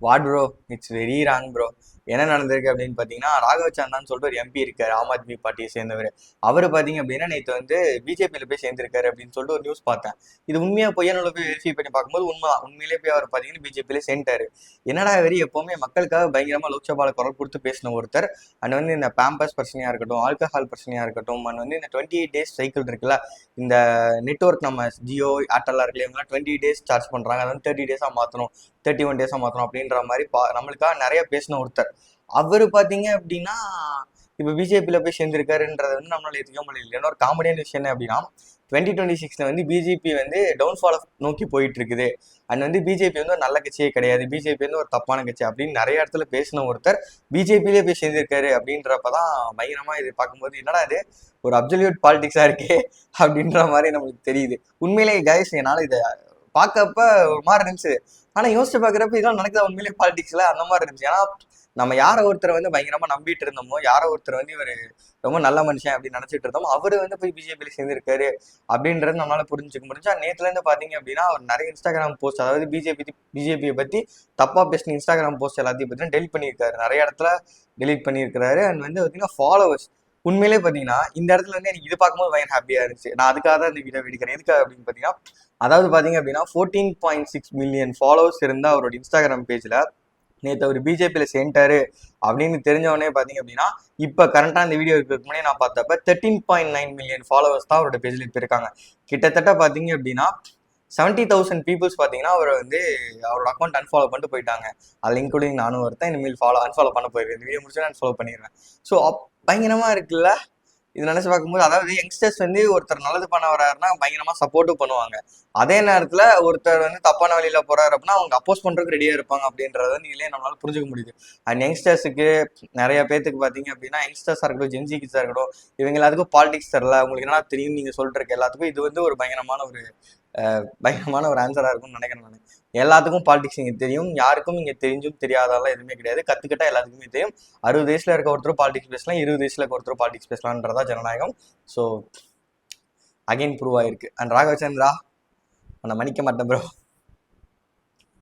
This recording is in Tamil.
What bro, it's very wrong bro. என்ன நடந்திருக்கு அப்படின்னு பார்த்தீங்கன்னா, ராகவ் சந்தான்னு சொல்லிட்டு ஒரு எம்பி இருக்காரு, ஆம் ஆத்மி பார்ட்டியை சேர்ந்தவர். அவர் பார்த்தீங்க அப்படின்னா நேற்று வந்து பிஜேபியில் போய் சேர்ந்திருக்காரு அப்படின்னு சொல்லிட்டு ஒரு நியூஸ் பார்த்தேன். இது உண்மையா பொய்யானு போய் வெரிஃபை பண்ணி பார்க்கும்போது உண்மைதான். உண்மையிலே போய் அவர் பார்த்தீங்கன்னா பிஜேபியில சேர்ந்தாரு. என்னடா வெறி, எப்பவுமே மக்களுக்காக பயங்கரமா லோக்சபால குரல் கொடுத்து பேசின ஒருத்தர் அண்ட் வந்து இந்த பேம்பஸ் பிரச்சனையா இருக்கட்டும், ஆல்கஹால் பிரச்சனையா இருக்கட்டும், அண்ட் வந்து இந்த 28 days சைக்கிள் இருக்குல்ல, இந்த நெட்ஒர்க் நம்ம ஜியோ ஏர்டெல்லாம் இருக்கு இல்லையா, 20 days சார்ஜ் பண்றாங்க, அதை வந்து 30 days மாற்றணும், 31 days மாற்றணும் அப்படின்ற மாதிரி நம்மளுக்காக நிறைய பேசின ஒருத்தர். அவர் பார்த்தீங்க அப்படின்னா இப்போ பிஜேபியில் போய் சேர்ந்திருக்காருன்றதை வந்து நம்மளால ஏற்றுக்க முடியல. இன்னொரு காமெடியான விஷயம் என்ன அப்படின்னா, 2026 வந்து பிஜேபி வந்து டவுன்ஃபால் நோக்கி போயிட்டு இருக்குது. அண்ட் வந்து பிஜேபி வந்து ஒரு நல்ல கட்சியே கிடையாது, பிஜேபி வந்து ஒரு தப்பான கட்சி அப்படின்னு நிறைய இடத்துல பேசின ஒருத்தர் பிஜேபியிலே போய் சேர்ந்திருக்காரு அப்படின்றப்பதான் பயங்கரமா இது பார்க்கும்போது என்னடா இது ஒரு அப்சல்யூட் பாலிடிக்ஸா இருக்கே அப்படின்ற மாதிரி நம்மளுக்கு தெரியுது. உண்மையிலேயே கைஸ், என்னால் இதை பார்க்கப்ப ஒரு மாதிரி இருந்துச்சு. ஆனா யோசிச்சு பாக்குறப்ப இதெல்லாம் நடக்குதா உண்மையிலேயே பாலிடிக்ஸ்ல அந்த மாதிரி இருந்துச்சு. ஏன்னா நம்ம யார ஒருத்தரை வந்து பயங்கரமா நம்பிட்டு இருந்தோமோ, யார ஒருத்தர் வந்து இவர் ரொம்ப நல்ல மனுஷன் அப்படின்னு நினைச்சிட்டு இருந்தோமோ, அவரு வந்து போய் பிஜேபியில சேர்ந்திருக்காரு அப்படின்றது நம்மளால புரிஞ்சுக்க முடிஞ்சா. நேத்துல இருந்து பாத்தீங்க அப்படின்னா அவர் நிறைய இன்ஸ்டாகிராம் போஸ்ட், அதாவது பிஜேபியை பத்தி தப்பா பேசின இன்ஸ்டாகிராம் போஸ்ட் எல்லாத்தையும் பத்தி டெலிட் பண்ணியிருக்காரு, நிறைய இடத்துல டெலிட் பண்ணியிருக்காரு. அண்ட் வந்து பாத்தீங்கன்னா ஃபாலோவர்ஸ் உண்மையிலே பாத்தீங்கன்னா இந்த இடத்துல வந்து எனக்கு இது பார்க்கும்போது பயங்கர ஹாப்பியா இருந்துச்சு. நான் அதுக்காக தான் இந்த வீடியோ எடுக்கிறேன். எதுக்காக அப்படின்னு பாத்தீங்கன்னா, அதாவது பாத்தீங்க அப்படின்னா 14.6 மில்லியன் ஃபாலோவர்ஸ் இருந்தா அவரோட இன்ஸ்டாகிராம் பேஜ்ல நேற்று அவர் பிஜேபியில் சேர்ந்தாரு அப்படின்னு தெரிஞ்சவொடனே பார்த்தீங்க அப்படின்னா, இப்போ கரண்டாக இந்த வீடியோ இருக்கிறதுக்கு முன்னாடி நான் பார்த்தப்ப 13.9 மில்லியன் ஃபாலோவர்ஸ் தான் அவரோட பேஜில் இப்போ இருக்காங்க. கிட்டத்தட்ட பார்த்தீங்க அப்படின்னா 70,000 பீப்புள்ஸ் பார்த்தீங்கன்னா அவர் வந்து அவரோட அக்கௌண்ட் அன்ஃபாலோ பண்ணிட்டு போயிட்டாங்க. அதில் இன்க்ளூடிங் நானும் ஒருத்தன். இனிமேல் அன்ஃபாலோ பண்ண போயிருக்கேன். இந்த வீடியோ முடிச்சு அன்ஃபாலோ பண்ணிடுறேன். ஸோ பயங்கரமா இருக்குல்ல இது நினைச்சு பார்க்கும்போது. அதாவது யங்ஸ்டர்ஸ் வந்து ஒருத்தர் நல்லது பண்ண வர்றாருன்னா பயங்கரமா சப்போர்ட்டும் பண்ணுவாங்க. அதே நேரத்துல ஒருத்தர் வந்து தப்பான வழியில போறாரு அப்படின்னா அவங்க அப்போஸ் பண்றதுக்கு ரெடியா இருப்பாங்க அப்படின்றத நீங்களே நம்மளால புரிஞ்சுக்க முடியுது. அண்ட் யங்ஸ்டர்ஸுக்கு நிறைய பேத்துக்கு பாத்தீங்க அப்படின்னா, யங்ஸ்டர்ஸா இருக்கட்டும், ஜென்சி கிட்ஸா இருக்கட்டும், இவங்க எல்லாத்துக்கும் பாலிடிக்ஸ் தெரியல, உங்களுக்கு என்ன தெரியும் நீங்க சொல்லிட்டு இருக்க எல்லாத்துக்கும் இது வந்து ஒரு பயங்கரமான ஒரு ஆன்சரா இருக்கும்னு நினைக்கிறேன் நான். எல்லாத்துக்கும் பாலிடிக்ஸ் இங்கே தெரியும், யாருக்கும் இங்கே தெரிஞ்சும் தெரியாதாலாம் எதுவுமே கிடையாது. கற்றுக்கிட்டா எல்லாத்துக்குமே தெரியும். 60 வயசுல இருக்க ஒருத்தர் பாலிடிக்ஸ் பேசலாம், 20 வயசுல இருக்க ஒருத்தர் பாலிடிக்ஸ் பேசலான்றதா ஜனநாயகம். ஸோ அகைன் ப்ரூவ் ஆயிருக்கு. அண்ட் ராகவச்சந்திரா, உன்னை மன்னிக்க மாட்டேன் ப்ரோ.